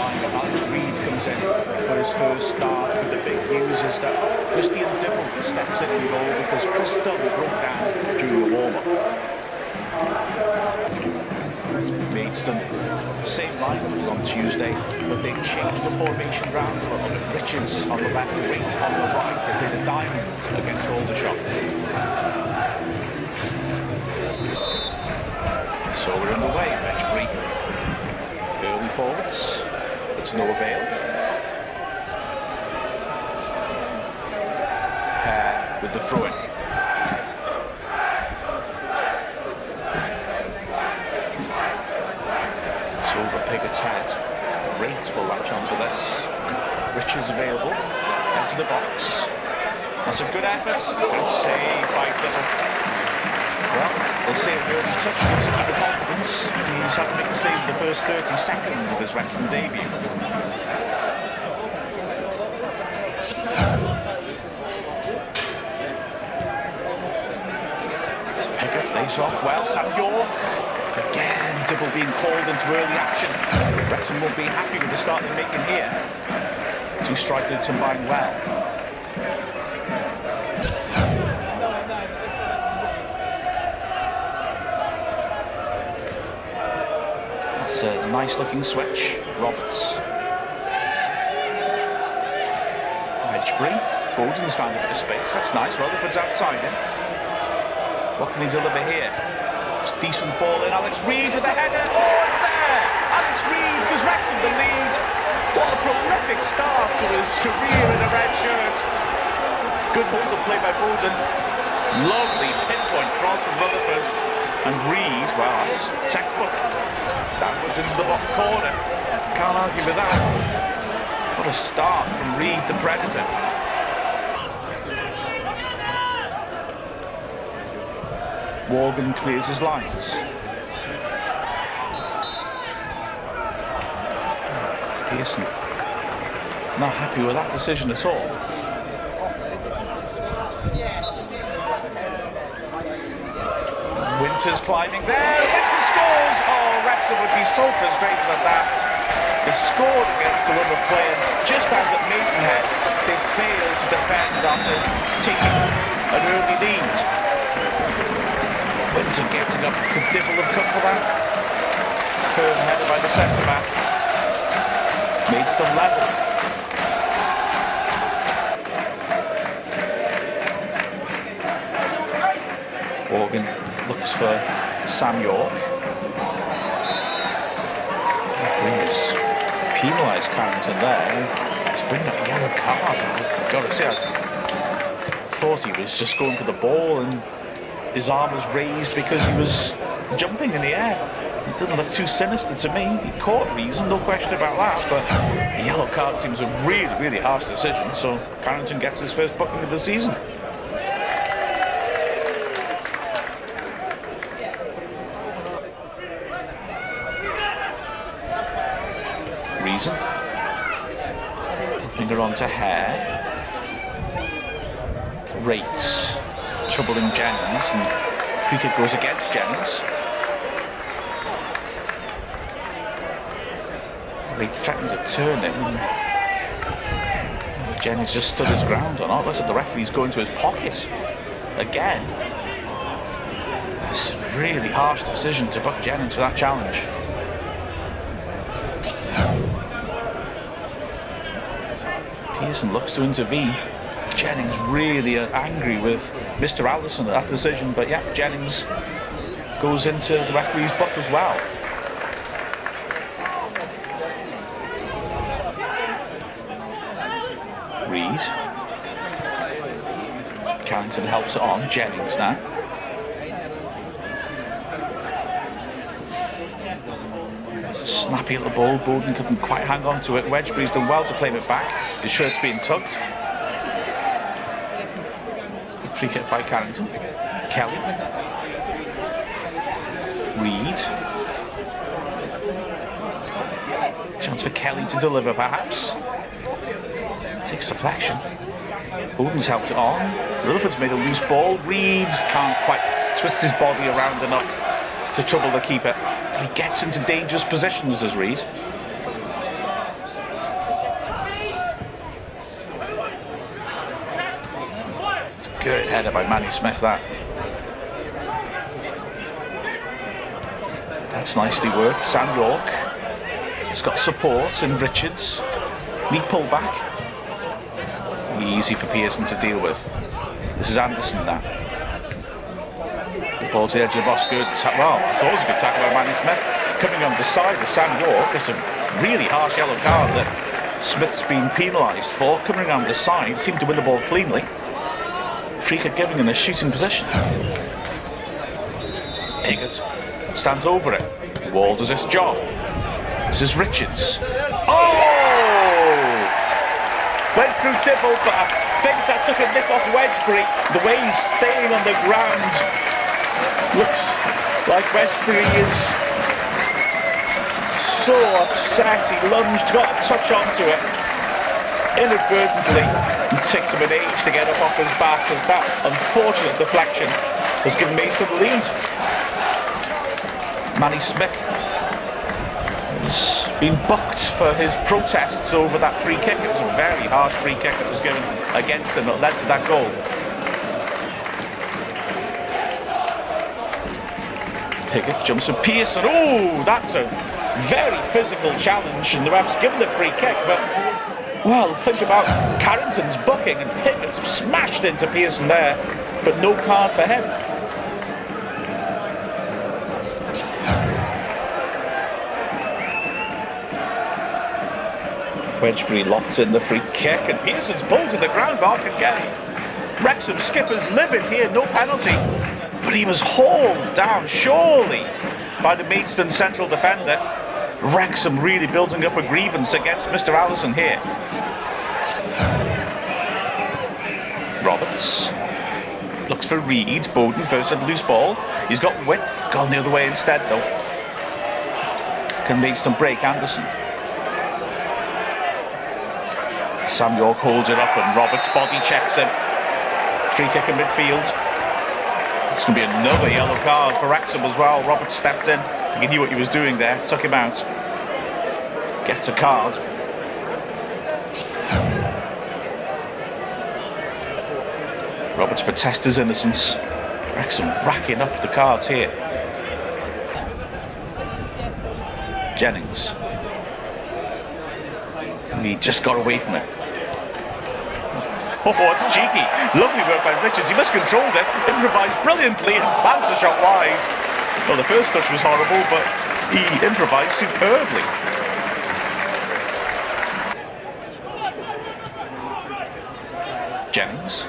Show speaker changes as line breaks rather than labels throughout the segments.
line, and Alex Reid comes in for his first start. But the big news is that Christian Dibble steps in goal because Chris Dunn broke down during the warm-up. Maidstone, same lineup as on Tuesday, but they've changed the formation round a little bit. Richards on the left, Wynter on the right. They played a diamond against Aldershot. So we're underway, Wrexham. Early forwards, but to no avail. Hare with the throw-in. Over Piggott's head. Reid will latch onto this. Richards available. Into the box. That's a good effort. Good save by Dibble. Well, they say a early touch gives him the confidence. He's had to make a save in the first 30 seconds of his Wrexham debut. It's Piggott lays off well. Sam York. Again, Dibble being called into early action. Wrexham won't be happy with the start they're making here. Two strikers combine well. That's a nice looking switch. Roberts. Edgebury. Bowden's found a bit of space. That's nice. Rutherford's outside him. What can he deliver here? It's decent ball in. Alex Reid with a header. Oh, it's there! Alex Reid gives Wrexham the lead. What a prolific start to his career in a red shirt. Good hold of play by Bowden. Lovely pinpoint cross from Rutherford. And Reid, well, that's textbook. Downwards into the bottom corner. Can't argue with that. What a start from Reid, the Predator. Morgan clears his lines. Pearson not happy with that decision at all. Wynter's climbing there. Wynter scores! Oh, Wrexham would be so frustrated at that. They scored against the run of play, and just as at Maidenhead, they failed to defend after taking an early lead. Wynter getting up, could Dibble have come for that? Firm header by the centre-back. Maidstone level. Morgan looks for Sam York. Referee's penalised Carrington there. He's bringing up a yellow card. I've got to say, I thought he was just going for the ball and his arm was raised because he was jumping in the air. It didn't look too sinister to me. He caught reason, no question about that, but a yellow card seems a really, really harsh decision, so Carrington gets his first booking of the season. Reason. Finger on to Hare. Rates. Troubling Jennings, and free kick goes against Jennings. Reid threatened to turn it, and Jennings just stood his ground on it. Looks like the referee's going to his pocket again. It's a really harsh decision to book Jennings for that challenge. Pearson looks to intervene. Jennings really angry with Mr. Allison at that decision, but yeah, Jennings goes into the referee's book as well. Reid. Carrington helps it on. Jennings now. It's a snappy little ball. Bowden couldn't quite hang on to it. Wedgbury's done well to claim it back. His shirt's being tugged. Free kick by Carrington. Kelly. Reid. Chance for Kelly to deliver, perhaps. Takes deflection. Bowden's helped it on. Rutherford's made a loose ball. Reid can't quite twist his body around enough to trouble the keeper. He gets into dangerous positions, does Reid. Good header by Manny Smith, that. That's nicely worked. Sam York has got support in Richards. Neat pullback. Easy for Pearson to deal with. This is Anderson now. The ball to the edge of the box. Good. Well, I thought it was a good tackle by Manny Smith. Coming on the side of Sam York. It's a really harsh yellow card that Smith's been penalised for. Coming around the side, seemed to win the ball cleanly. Free kick given in a shooting position. Piggott stands over it. Wall does his job. This is Richards. Oh! Went through Dibble, but I think that took a nip off Wedgbury. The way he's staying on the ground looks like Wedgbury is so upset. He lunged, got a touch onto it inadvertently, and takes him an age to get up off his back, as that unfortunate deflection has given Maidstone the lead. Manny Smith has been booked for his protests over that free kick. It was a very harsh free kick that was given against him that led to that goal. Piggott jumps with Pearson. Oh, that's a very physical challenge, and the ref's given the free kick, but well, think about Carrington's booking, and Piggott smashed into Pearson there, but no card for him. Wedgbury lofts in the free kick, and Pearson's pulled to the ground by again. Wrexham skipper's livid here, no penalty, but he was hauled down surely by the Maidstone central defender. Wrexham really building up a grievance against Mr. Allison here. Roberts looks for Reid. Bowden first at the loose ball. He's got width, gone the other way instead though. Can Maidstone break Anderson? Sam York holds it up and Roberts body checks him. Free kick in midfield. It's going to be another yellow card for Wrexham as well. Roberts stepped in. I think he knew what he was doing there. Took him out. Gets a card. Roberts protests his innocence. Wrexham racking up the cards here. Jennings. He just got away from it. Oh, it's cheeky. Lovely work by Richards. He miscontrolled it, improvised brilliantly, and plants the shot wide. Well, the first touch was horrible, but he improvised superbly. Jennings.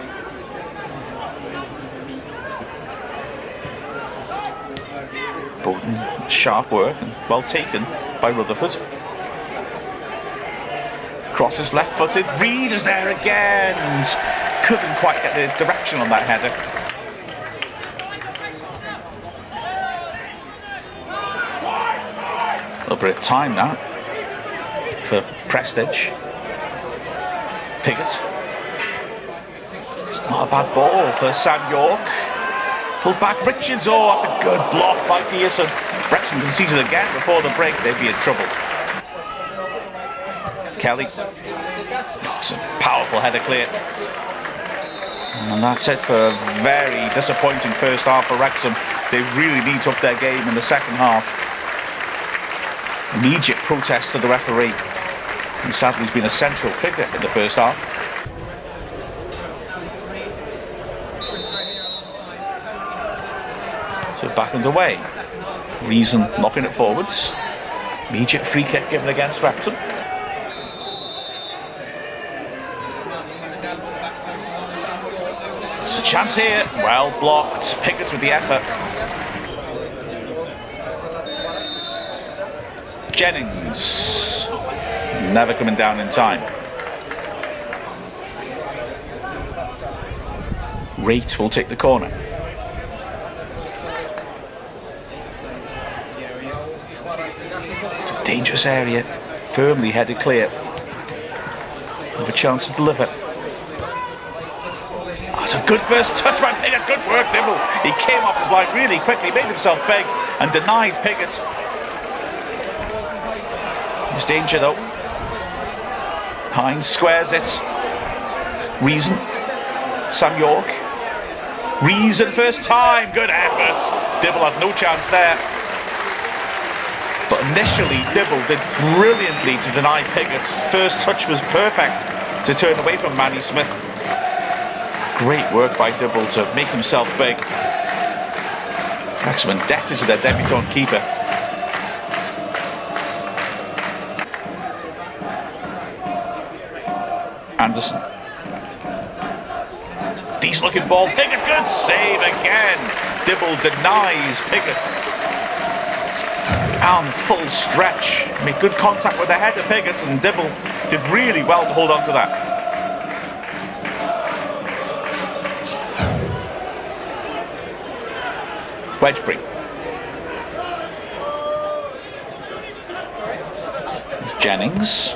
Bowden, sharp work and well taken by Rutherford. Crosses left-footed. Reid is there again. Couldn't quite get the direction on that header. A little bit of time now for Prestige. Piggott. It's not a bad ball for Sam York. Pulled back Richards. Oh, that's a good block by Pearson. Wrexham conceded again before the break. They'd be in trouble. Kelly. It's a powerful header clear. And that's it for a very disappointing first half for Wrexham. They really need to up their game in the second half. Immediate protest to the referee. He sadly has been a central figure in the first half. So back underway. Reason knocking it forwards. Immediate free kick given against Wrexham. There's a chance here. Well blocked. Piggott with the effort. Jennings. Never coming down in time. Reid will take the corner. Dangerous area, firmly headed clear. Have a chance to deliver. That's a good first touch by Piggott. Good work, Dibble. He came off his line really quickly, made himself big, and denied Piggott. There's danger though. Hines squares it. Reason. Sam York. Reason first time, good effort. Dibble had no chance there. But initially, Dibble did brilliantly to deny Piggott. First touch was perfect to turn away from Manny Smith. Great work by Dibble to make himself big. Wrexham indebted to their debutant keeper. Anderson. Decent looking ball. Piggott, good save again. Dibble denies Piggott. And full stretch. Made good contact with the header, Piggott, and Dibble did really well to hold on to that. Wedgbury. It's Jennings.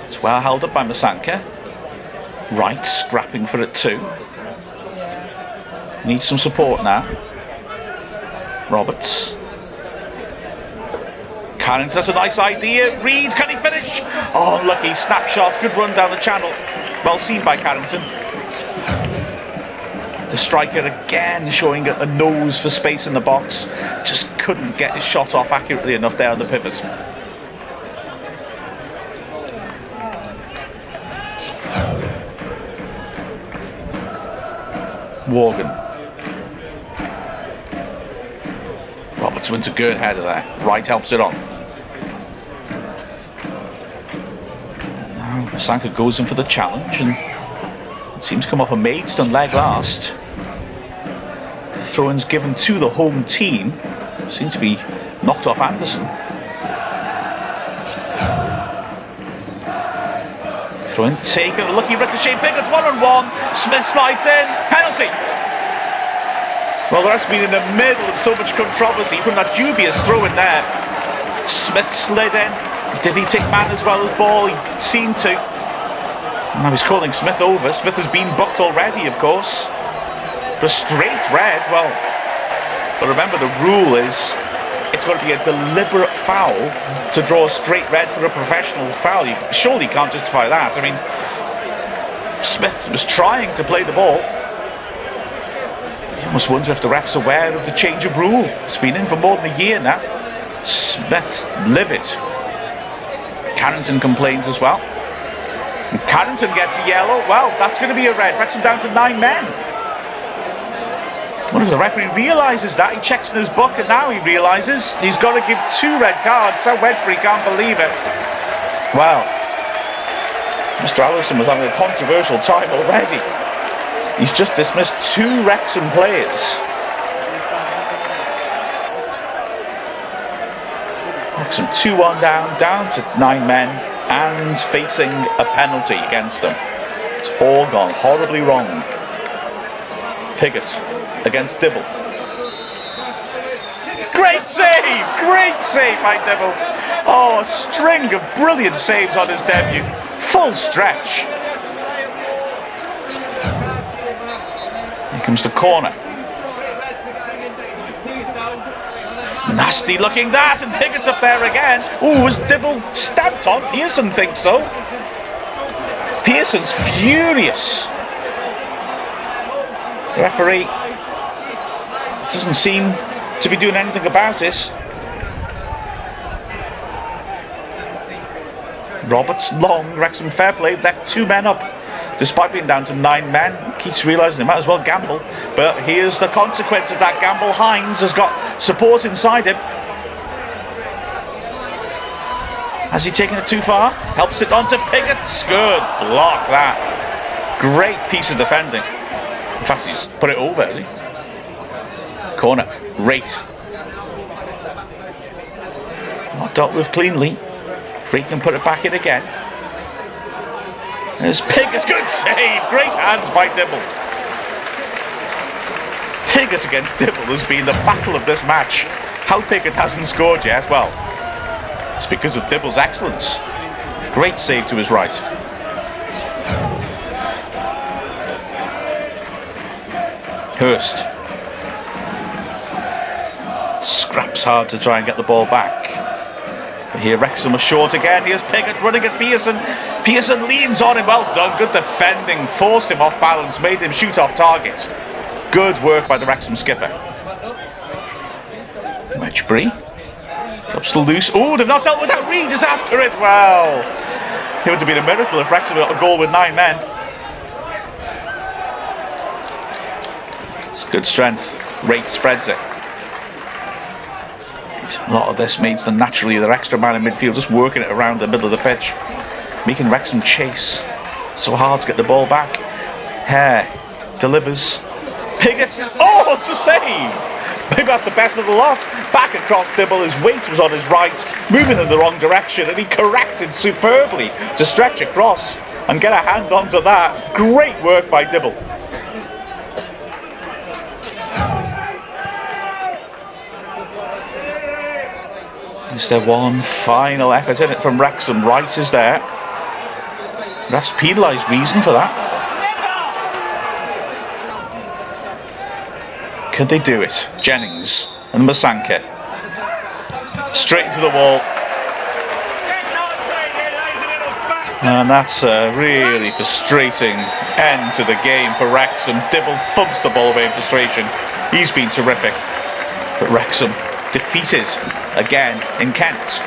It's well held up by Masanka. Wright scrapping for it too. Needs some support now. Roberts. Carrington, that's a nice idea. Reid, can he finish? Oh, lucky snapshot. Good run down the channel. Well seen by Carrington. The striker again showing a nose for space in the box. Just couldn't get his shot off accurately enough there on the pivot. Morgan. Roberts wins a good header there. Wright helps it on. Now Sanka goes in for the challenge and it seems to come off a Maidstone leg last. Throw-ins given to the home team. Seems to be knocked off Anderson. Throw-in taken. A lucky ricochet. Piggott 1-on-1. Smith slides in. Penalty. Well, the ref's been in the middle of so much controversy from that dubious throw-in there. Smith slid in. Did he take man as well as ball? He seemed to. Now he's calling Smith over. Smith has been booked already, of course. For a straight red, well. But remember, the rule is it's got to be a deliberate foul to draw a straight red for a professional foul. You surely can't justify that. I mean, Smith was trying to play the ball. You almost wonder if the ref's aware of the change of rule. It's been in for more than a year now. Smith's livid. Carrington complains as well. And Carrington gets a yellow. Well, that's going to be a red. Wrexham down to 9 men. I wonder if the referee realises that. He checks in his book and now he realises he's got to give 2 red cards. So Wedgbury can't believe it. Wow. Mr. Allison was having a controversial time already. He's just dismissed 2 Wrexham players. Wrexham 2-1 down to 9 men and facing a penalty against them. It's all gone horribly wrong. Piggott against Dibble. Great save by Dibble. Oh, a string of brilliant saves on his debut. Full stretch. Here comes the corner. Nasty looking that, and Piggott's up there again. Ooh, was Dibble stamped on? Pearson thinks so. Pearson's furious. The referee doesn't seem to be doing anything about this. Roberts long, Wrexham fair play, left 2 men up. Despite being down to 9 men, keeps realising he might as well gamble. But here's the consequence of that gamble. Hines has got support inside him. Has he taken it too far? Helps it on to Piggott. Good block that. Great piece of defending. In fact, he's put it over, has he? Corner. Reid. Not dealt with cleanly. Reid can put it back in again. There's Piggott. Good save. Great hands by Dibble. Piggott against Dibble has been the battle of this match. How Piggott hasn't scored yet? Well, it's because of Dibble's excellence. Great save to his right. Hurst. Scraps hard to try and get the ball back. But here Wrexham are short again. Here's Piggott running at Pearson. Pearson leans on him. Well done. Good defending. Forced him off balance. Made him shoot off target. Good work by the Wrexham skipper. Wedgbury. Ups the loose. Oh, they've not dealt with that. Reid is after it. Well, it would have been a miracle if Wrexham got a goal with 9 men. It's good strength. Reid spreads it. A lot of this Maidstone naturally their extra man in midfield, just working it around the middle of the pitch, making Wrexham chase. So hard to get the ball back. Hare delivers. Piggott. Oh, it's a save! Maybe that's the best of the lot. Back across Dibble. His weight was on his right, moving in the wrong direction, and he corrected superbly to stretch across and get a hand onto that. Great work by Dibble. Is there one final effort in it from Wrexham? Wright is there. That's penalised reason for that. Can they do it? Jennings and Masanka. Straight into the wall. And that's a really frustrating end to the game for Wrexham. Dibble thumps the ball away in frustration. He's been terrific. But Wrexham defeated again in Kent.